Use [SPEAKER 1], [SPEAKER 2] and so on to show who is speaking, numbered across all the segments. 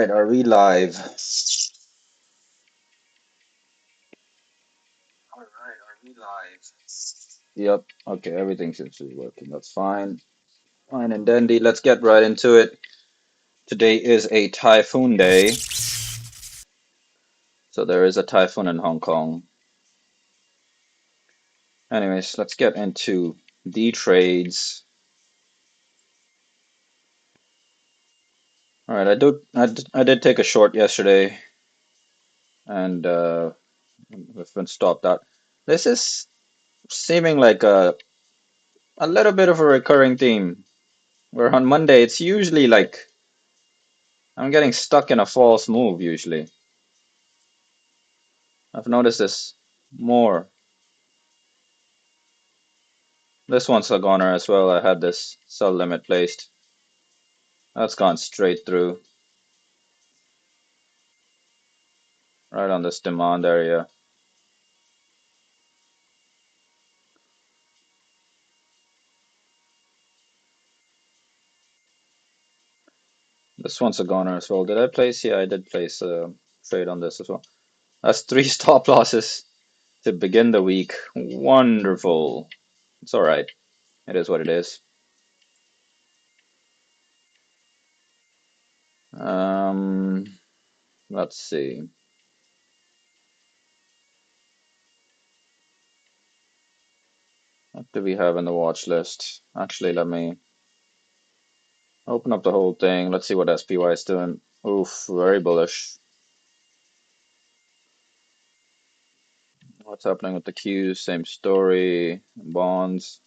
[SPEAKER 1] right, are we live? Yep. Okay, everything seems to be working. That's fine. Fine and dandy. Let's get right into it. Today is a typhoon day, so there is a typhoon in Hong Kong. Anyways, let's get into the trades. All right, I did take a short yesterday, and we've been stopped out. This is seeming like a little bit of a recurring theme. Where on Monday it's usually like I'm getting stuck in a false move usually. I've noticed this more. This one's a goner as well. I had this sell limit placed. That's gone straight through, right on this demand area. This one's a goner as well. Did I place? Yeah, I did place a trade on this as well. That's three stop losses to begin the week. Wonderful. It's all right. It is what it is. Um, let's see. What do we have in the watch list? Actually, let me open up the whole thing. Let's see what SPY is doing. Oof, very bullish. What's happening with the Qs? Same story. Bonds,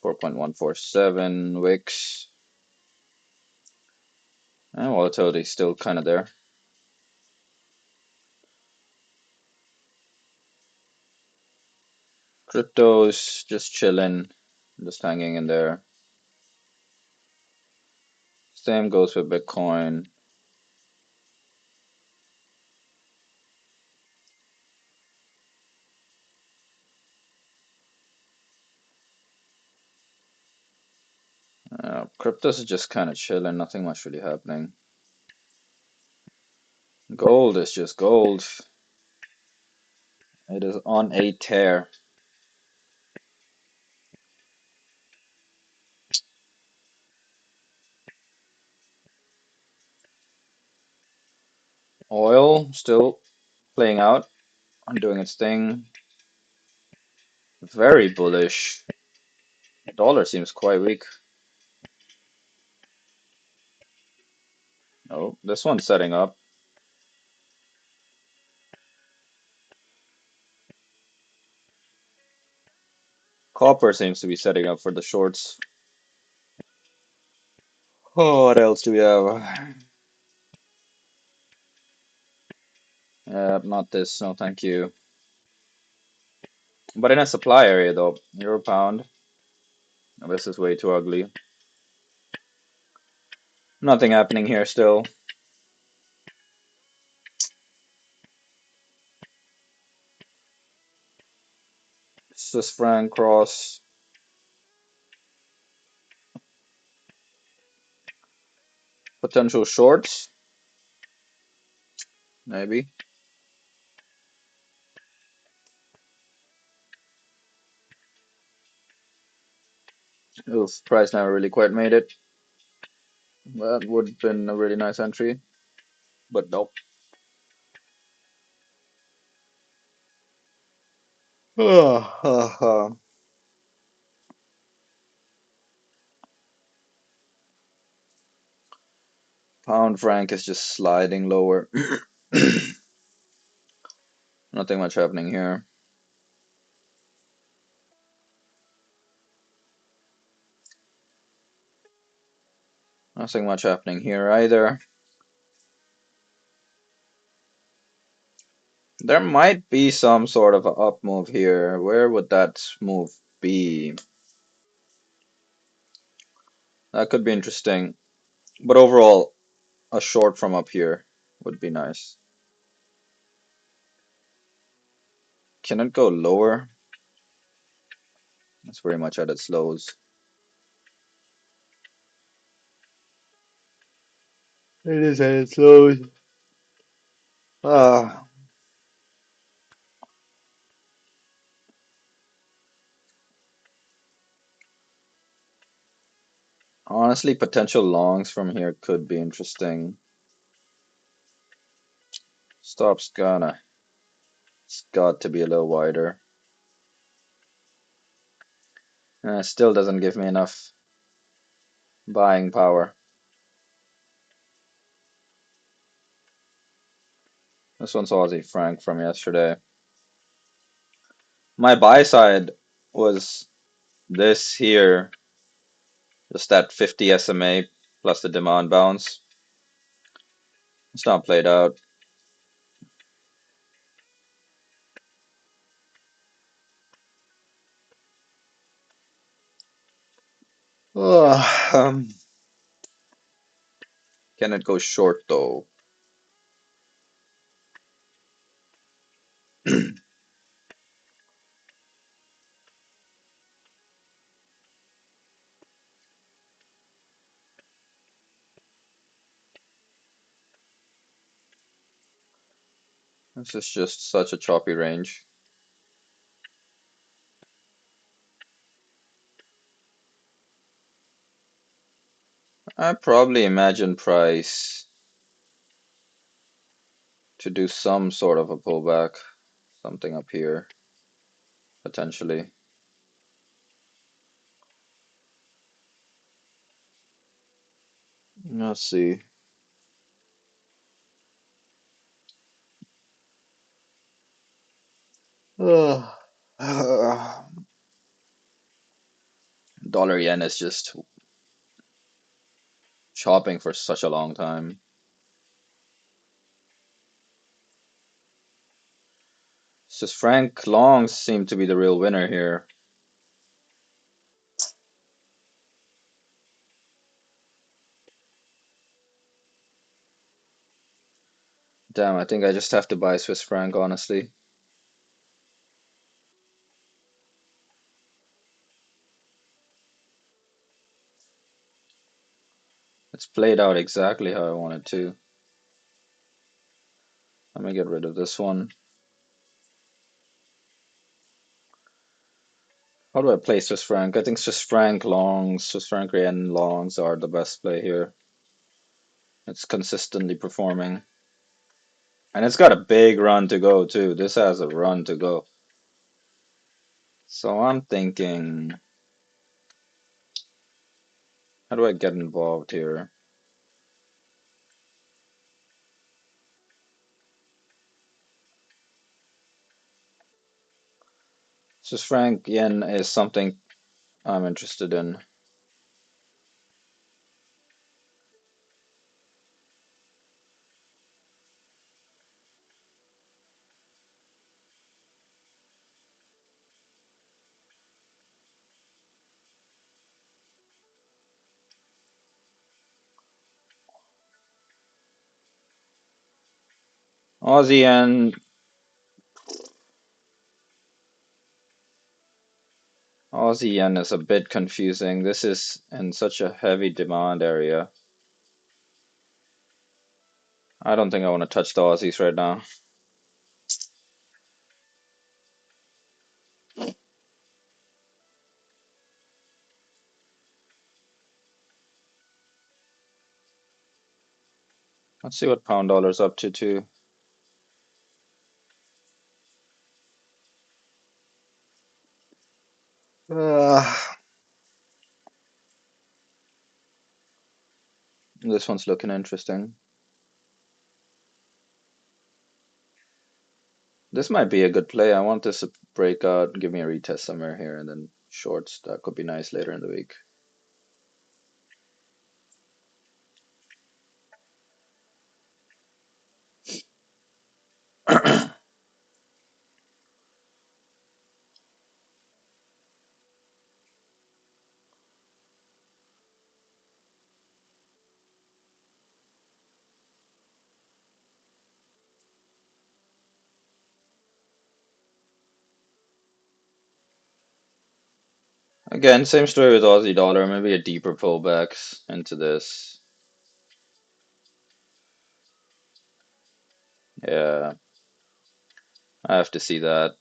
[SPEAKER 1] 4.147. Wicks. And volatility still kind of there. Cryptos just chilling, just hanging in there. Same goes with Bitcoin. Cryptos is just kind of chilling, nothing much really happening. Gold is just gold. It is on a tear. Oil still playing out and doing its thing. Very bullish. Dollar seems quite weak. Oh, this one's setting up. Copper seems to be setting up for the shorts. Oh, what else do we have? Not this. No, thank you. But in a supply area, though, euro pound. This is way too ugly. Nothing happening here still. Swiss franc cross. Potential shorts, maybe. Oof, price never really quite made it. That would have been a really nice entry, but nope. Pound franc is just sliding lower. Nothing much happening here. Nothing much happening here either. There might be some sort of an up move here. Where would that move be? That could be interesting. But overall, a short from up here would be nice. Can it go lower? It's very much at its lows. It is and it's slow. Ah, honestly, potential longs from here could be interesting. Stop's gonna. It's got to be a little wider. Still doesn't give me enough buying power. This one's Aussie Frank from yesterday. My buy side was this here, just that 50 SMA plus the demand bounce. It's not played out. Ugh, can it go short though? This is just such a choppy range. I probably imagine price to do some sort of a pullback, something up here, potentially. Let's see. Ugh. Dollar yen is just chopping for such a long time. It's just Frank Long seemed to be the real winner here. Damn, I think I just have to buy Swiss franc, honestly. It's played out exactly how I wanted to. Let me get rid of this one. How do I play Swiss franc? I think Swiss franc longs, Swiss franc yen longs are the best play here. It's consistently performing. And it's got a big run to go too. This has a run to go. So I'm thinking, how do I get involved here? Swiss franc yen is something I'm interested in. Aussie yen, Aussie yen is a bit confusing. This is in such a heavy demand area. I don't think I want to touch the Aussies right now. Let's see what pound dollar's up to too. Uh, this one's looking interesting. This might be a good play. I want this to break out, give me a retest somewhere here, and then shorts. That could be nice later in the week. Again, same story with Aussie dollar. Maybe a deeper pullbacks into this. Yeah, I have to see that.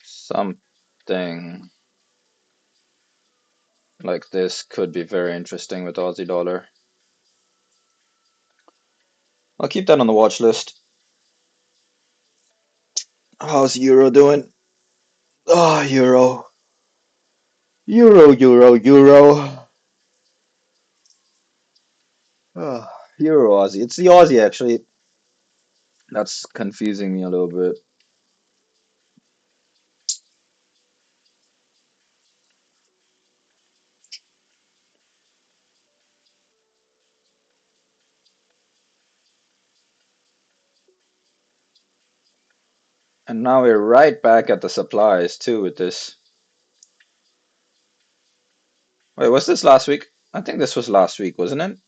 [SPEAKER 1] Something like this could be very interesting with Aussie dollar. I'll keep that on the watch list. How's Euro doing? Ah, Euro. Euro, Euro, Euro. Ah, Euro Aussie. It's the Aussie actually. That's confusing me a little bit. And now we're right back at the supplies too with this. Wait, was this last week? I think this was last week, wasn't it?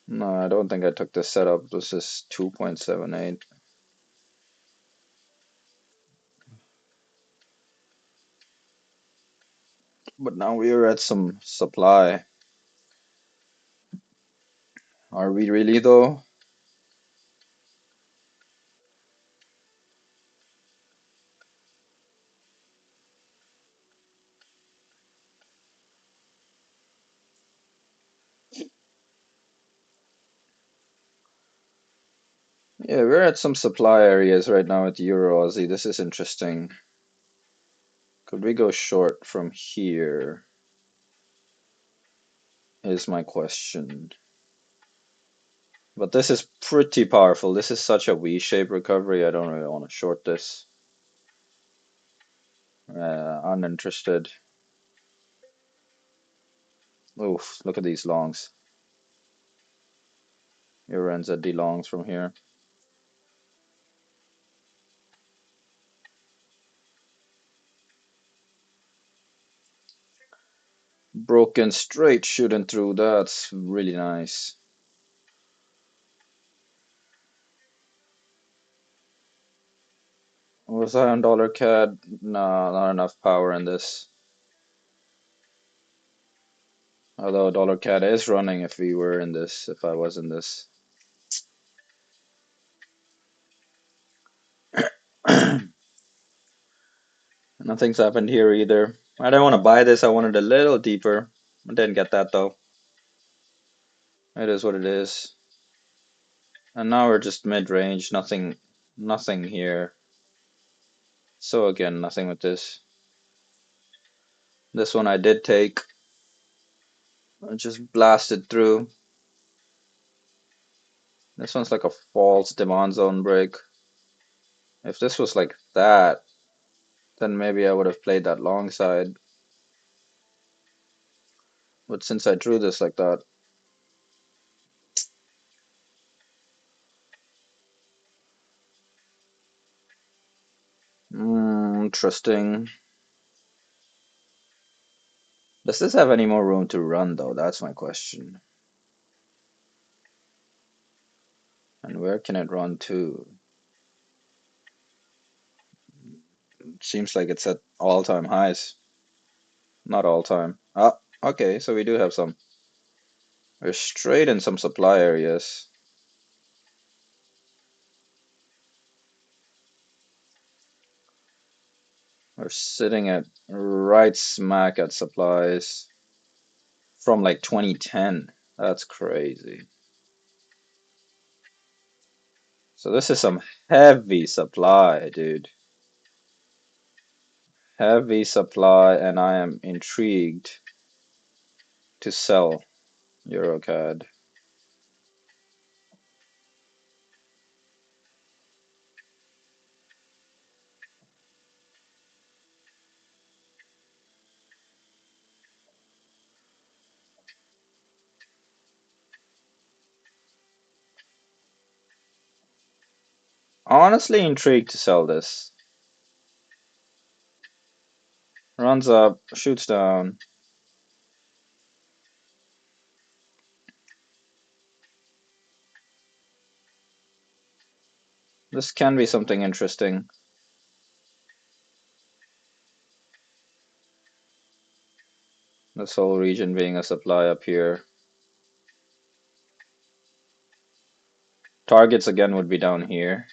[SPEAKER 1] No, I don't think I took this setup. This is 2.78. But now we are at some supply. Are we really though? Yeah, we're at some supply areas right now at the Euro Aussie. This is interesting. Could we go short from here? Is my question. But this is pretty powerful. This is such a V-shaped recovery. I don't really want to short this. Uninterested. Oof, look at these longs. Euro NZD longs from here. Broken straight shooting through. That's really nice. Was I on dollar CAD? No, not enough power in this. Although dollar CAD is running if we were in this, if I was in this. Nothing's happened here either. I didn't want to buy this. I wanted a little deeper. I didn't get that though. It is what it is. And now we're just mid-range. Nothing here. So again, nothing with this. This one I did take. I just blasted through. This one's like a false demand zone break. If this was like that, then maybe I would have played that long side. But since I drew this like that, interesting. Does this have any more room to run though? That's my question. And where can it run to? It seems like it's at all-time highs. Not all-time. Ah, okay, so we do have some. We're straight in some supply areas. We're sitting at right smack at supplies from like 2010. That's crazy. So this is some heavy supply, dude. Heavy supply, and I am intrigued to sell EuroCAD. Honestly intrigued to sell this. Runs up, shoots down. This can be something interesting. This whole region being a supply up here. Targets again would be down here.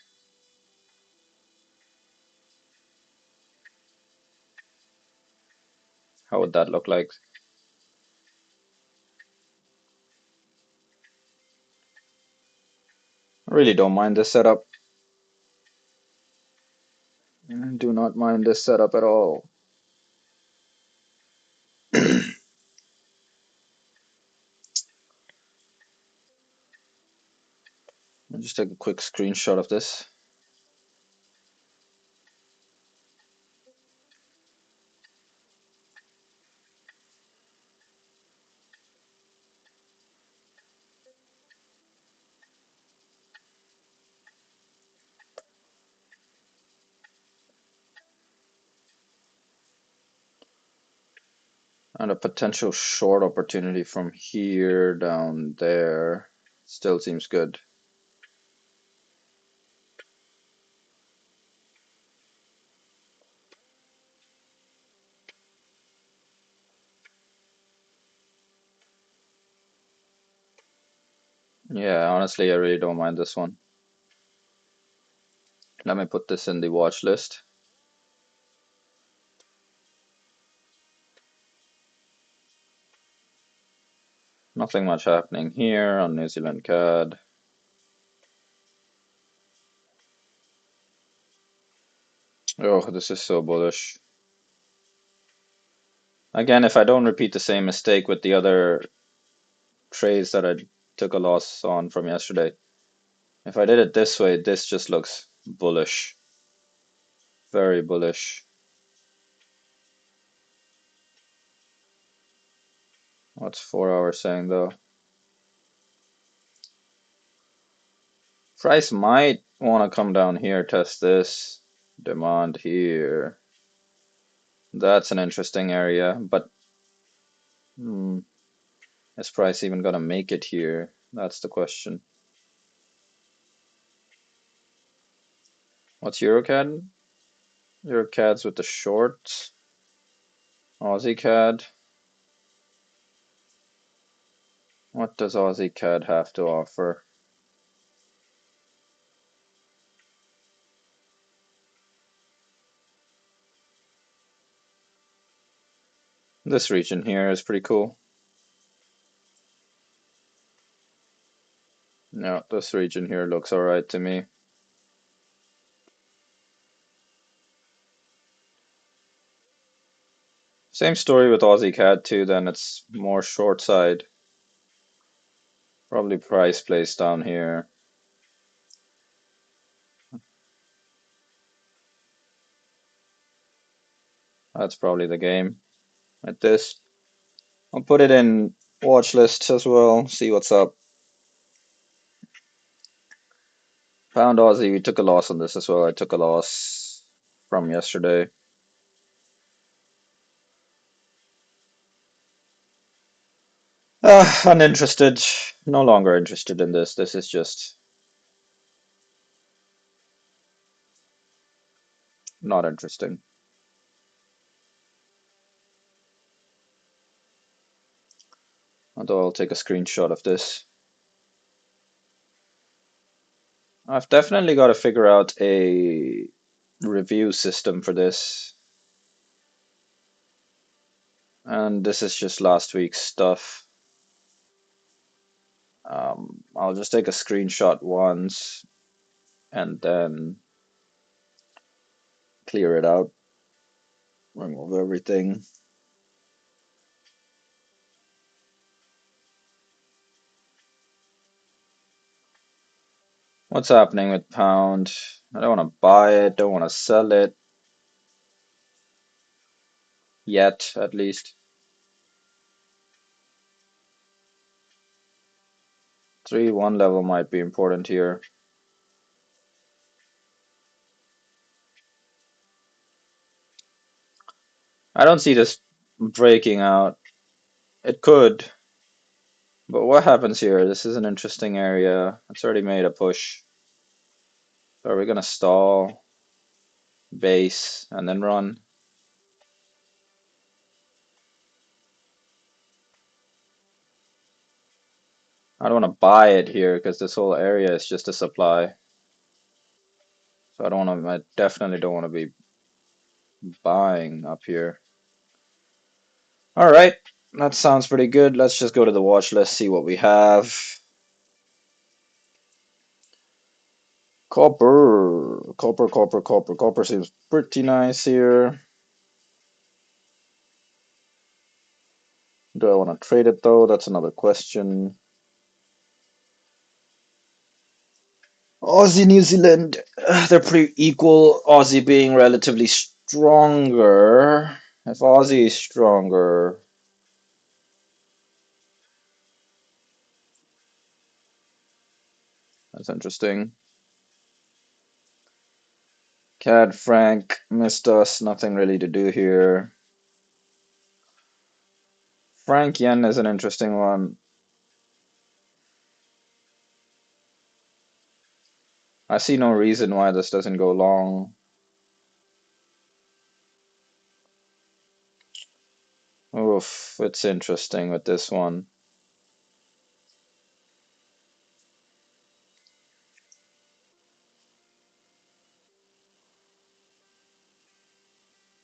[SPEAKER 1] How would that look like? I really don't mind this setup. I do not mind this setup at all. I'll just take a quick screenshot of this. And a potential short opportunity from here down there still seems good. Yeah, honestly, I really don't mind this one. Let me put this in the watch list. Nothing much happening here on New Zealand CAD. Oh, this is so bullish. Again, if I don't repeat the same mistake with the other trades that I took a loss on from yesterday, if I did it this way, this just looks bullish. Very bullish. What's 4 hours saying though? Price might want to come down here, test this. Demand here. That's an interesting area, but hmm, is price even gonna make it here? That's the question. What's EuroCAD? EuroCAD's with the shorts. Aussie CAD. What does Aussie CAD have to offer? This region here is pretty cool. Yeah, this region here looks alright to me. Same story with Aussie CAD too, then it's more short side. Probably price plays down here. That's probably the game at this. I'll put it in watch list as well, see what's up. Pound Aussie, we took a loss on this as well. I took a loss from yesterday. Uninterested. No longer interested in this. This is just not interesting. Although I'll take a screenshot of this. I've definitely got to figure out a review system for this. And this is just last week's stuff. I'll just take a screenshot once and then clear it out, remove everything. What's happening with pound? I don't want to buy it, don't want to sell it yet, at least. 3-1 level might be important here. I don't see this breaking out. It could, but what happens here? This is an interesting area. It's already made a push. So are we gonna stall, base, and then run? I don't want to buy it here because this whole area is just a supply. So I don't want to, I definitely don't want to be buying up here. All right, that sounds pretty good. Let's just go to the watch list, see what we have. Copper seems pretty nice here. Do I want to trade it though? That's another question. Aussie, New Zealand, they're pretty equal. Aussie being relatively stronger. If Aussie is stronger, that's interesting. CAD Frank missed us. Nothing really to do here. Frank Yen is an interesting one. I see no reason why this doesn't go long. Oof, it's interesting with this one.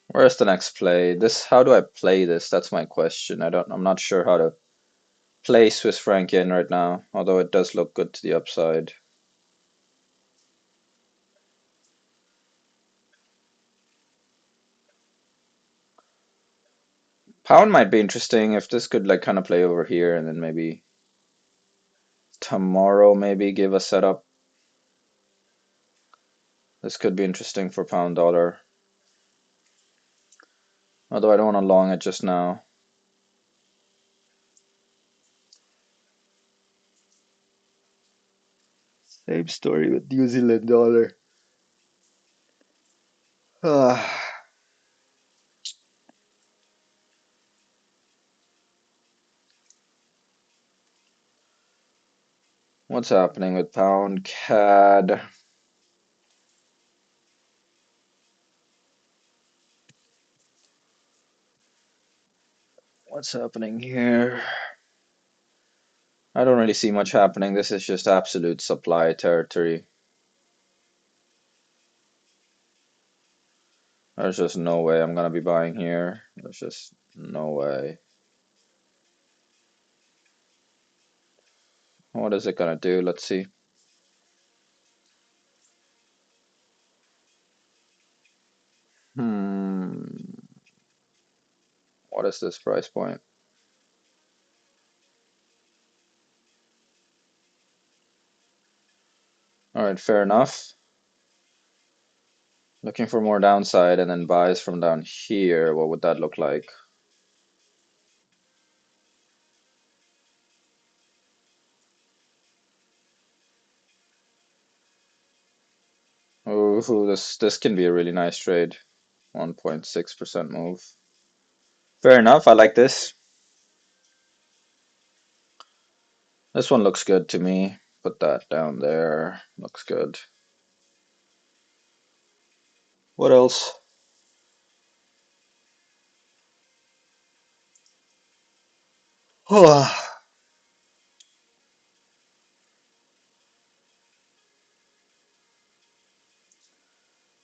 [SPEAKER 1] Where's the next play? How do I play this? That's my question. I'm not sure how to play Swiss franc yen right now, although it does look good to the upside. Pound might be interesting if this could like kind of play over here and then maybe tomorrow maybe give a setup. This could be interesting for pound dollar. Although I don't want to long it just now. Same story with New Zealand dollar. What's happening with pound CAD? What's happening here? I don't really see much happening. This is just absolute supply territory. There's just no way I'm gonna be buying here. There's just no way. What is it gonna do? Let's see. Hmm. What is this price point? All right, fair enough. Looking for more downside and then buys from down here. What would that look like? Oh, this can be a really nice trade. 1.6% move. Fair enough. I like this. This one looks good to me. Put that down there. Looks good. What else?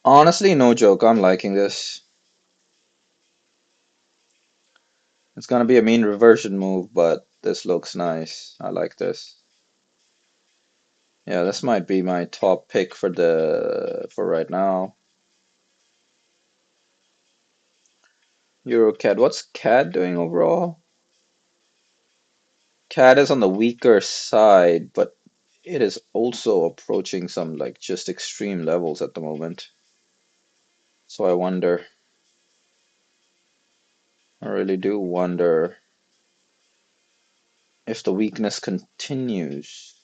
[SPEAKER 1] Honestly, no joke. I'm liking this. It's gonna be a mean reversion move, but this looks nice. I like this. Yeah, this might be my top pick for right now. EuroCAD. What's CAD doing overall? CAD is on the weaker side, but it is also approaching some like just extreme levels at the moment. So I really do wonder if the weakness continues.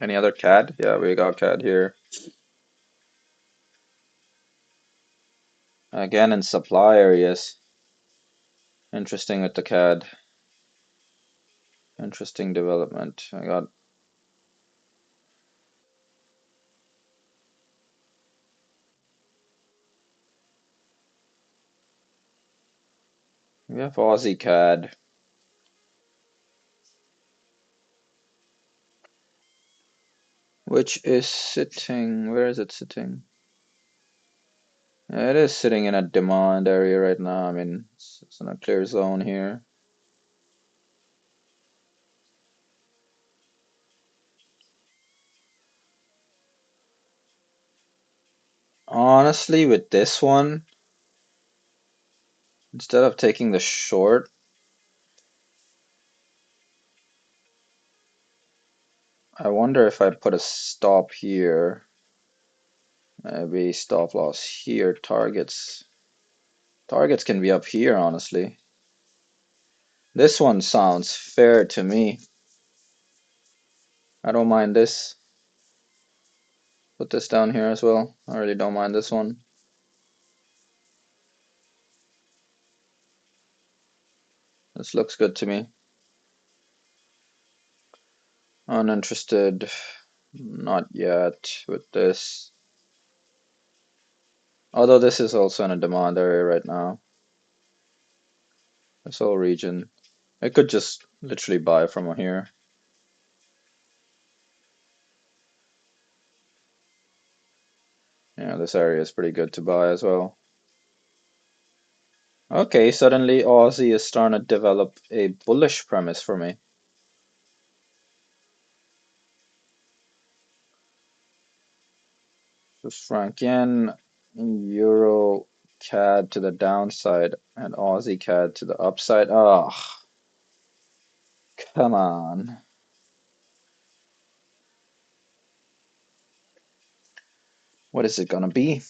[SPEAKER 1] Any other CAD? Yeah, we got CAD here. Again in supply areas. Interesting with the CAD. Interesting development. I got We have Aussie CAD, which is sitting. Where is it sitting? Yeah, it is sitting in a demand area right now. I mean, it's in a clear zone here. Honestly, with this one, instead of taking the short, I wonder if I put a stop here. Maybe stop loss here. Targets can be up here, honestly. This one sounds fair to me. I don't mind this. Put this down here as well. I really don't mind this one. This looks good to me. Uninterested. Not yet with this. Although this is also in a demand area right now. This whole region. I could just literally buy from here. Yeah, this area is pretty good to buy as well. Okay, suddenly Aussie is starting to develop a bullish premise for me. Swiss franc yen, euro CAD to the downside, and Aussie CAD to the upside. Oh, come on. What is it gonna be?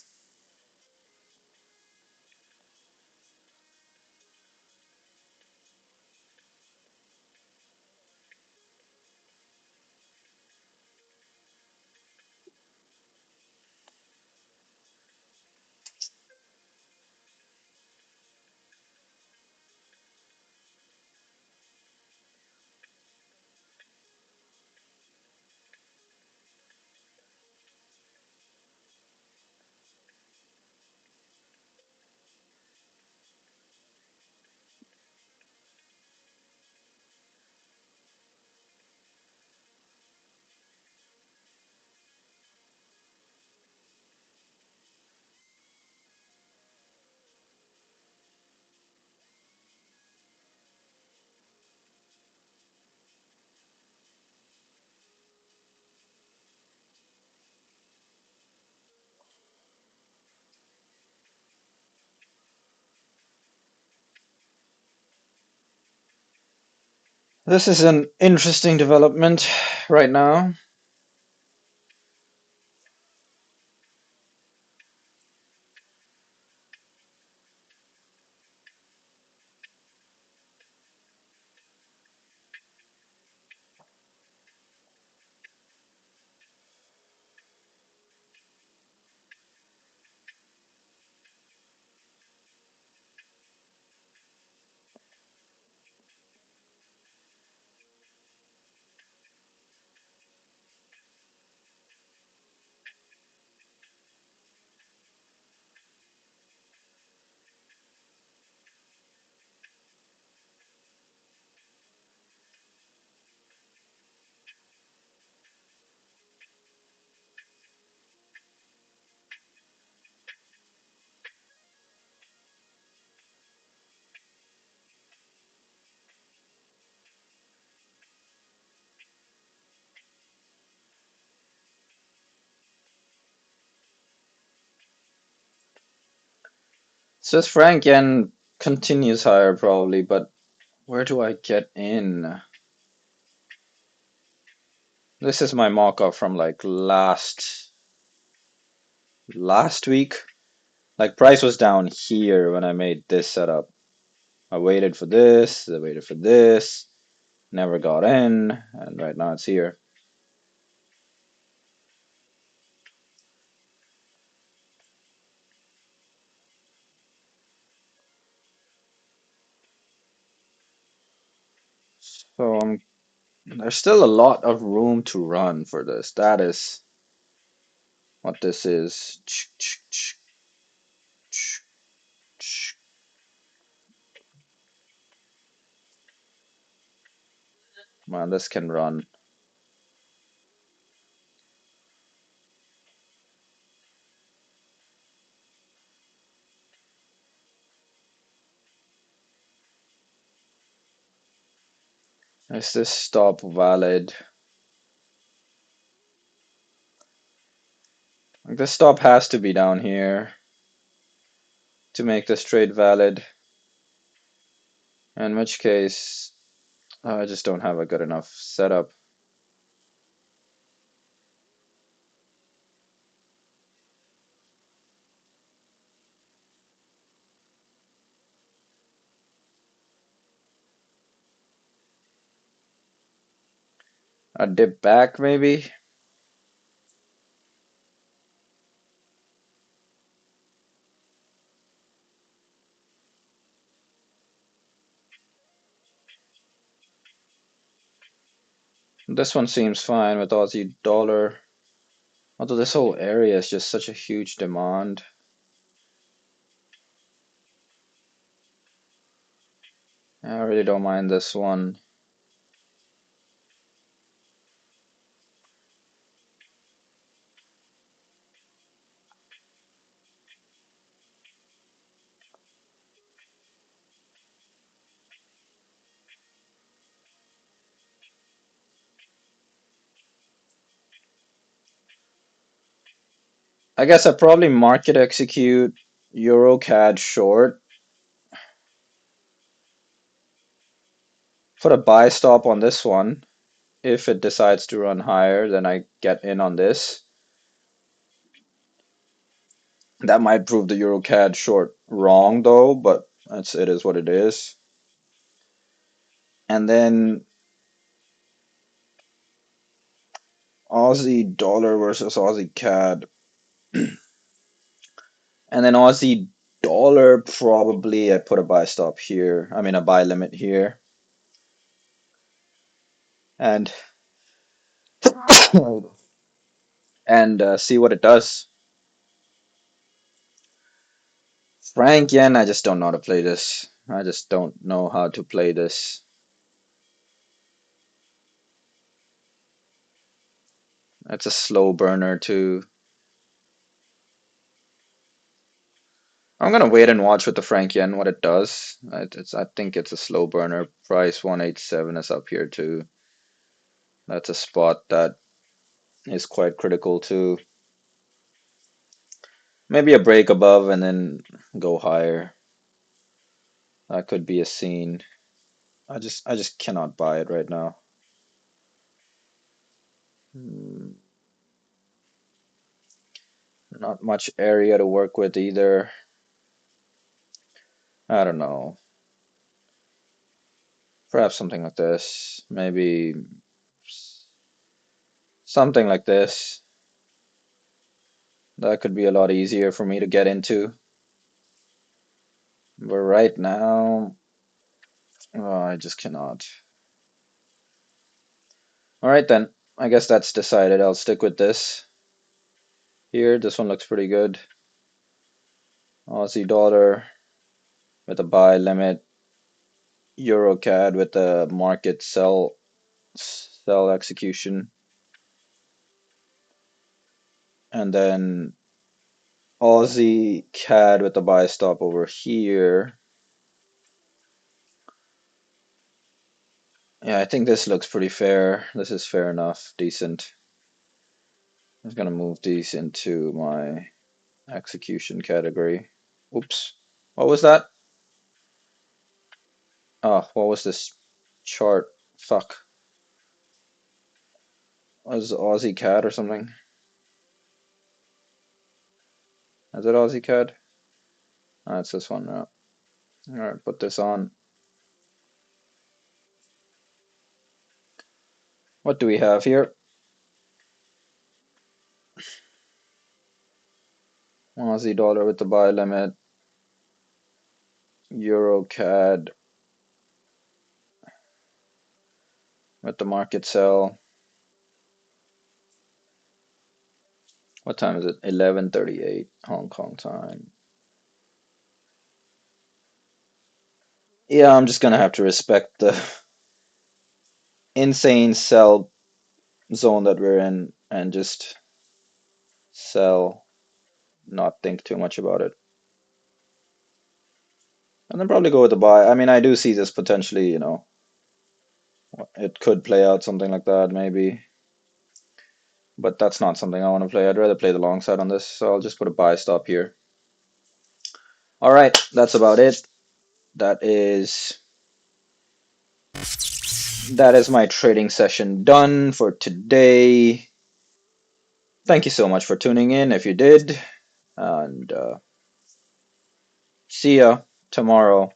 [SPEAKER 1] This is an interesting development right now. Swiss franc yen continues higher probably, but where do I get in? This is my mock-up from like last week. Like price was down here when I made this setup. I waited for this, I waited for this, never got in, and right now it's here. So there's still a lot of room to run for this. That is what this is. Man, this can run. Is this stop valid? Like, this stop has to be down here to make this trade valid. In which case, I just don't have a good enough setup. A dip back, maybe? This one seems fine with Aussie dollar. Although this whole area is just such a huge demand. I really don't mind this one. I guess I probably market execute Euro CAD short. Put a buy stop on this one. If it decides to run higher, then I get in on this. That might prove the Euro CAD short wrong though, but it is what it is. And then Aussie dollar versus Aussie CAD. And then Aussie dollar, probably I put a buy stop here. I mean, a buy limit here. And and see what it does. Frank yen, I just don't know how to play this. I just don't know how to play this. It's a slow burner too. I'm gonna wait and watch with the Frank yen what it does. I think it's a slow burner. Price 187 is up here too. That's a spot that is quite critical too. Maybe a break above and then go higher. That could be a scene. I just cannot buy it right now. Hmm, Not much area to work with either. I don't know. Perhaps something like this. Maybe something like this. That could be a lot easier for me to get into. But right now, oh, I just cannot. All right then. I guess that's decided. I'll stick with this here. This one looks pretty good. Aussie dollar with a buy limit. Euro CAD with a market sell execution. And then Aussie CAD with a buy stop over here. Yeah, I think this looks pretty fair. This is fair enough, decent. I'm just gonna move these into my execution category. Oops. What was that? Oh, what was this chart? Fuck. Was it Aussie CAD or something? Is it Aussie CAD? Ah, it's this one now. Alright, put this on. What do we have here? Aussie dollar with the buy limit. Euro CAD with the market sell. What time is it? 11:38 Hong Kong time. Yeah, I'm just gonna have to respect insane sell zone that we're in and just sell, not think too much about it. And then probably go with the buy. I mean, I do see this potentially, it could play out something like that maybe, but that's not something I want to play. I'd rather play the long side on this, so I'll just put a buy stop here. All right, that's about it. That is that is my trading session done for today. Thank you so much for tuning in if you did, and see ya tomorrow.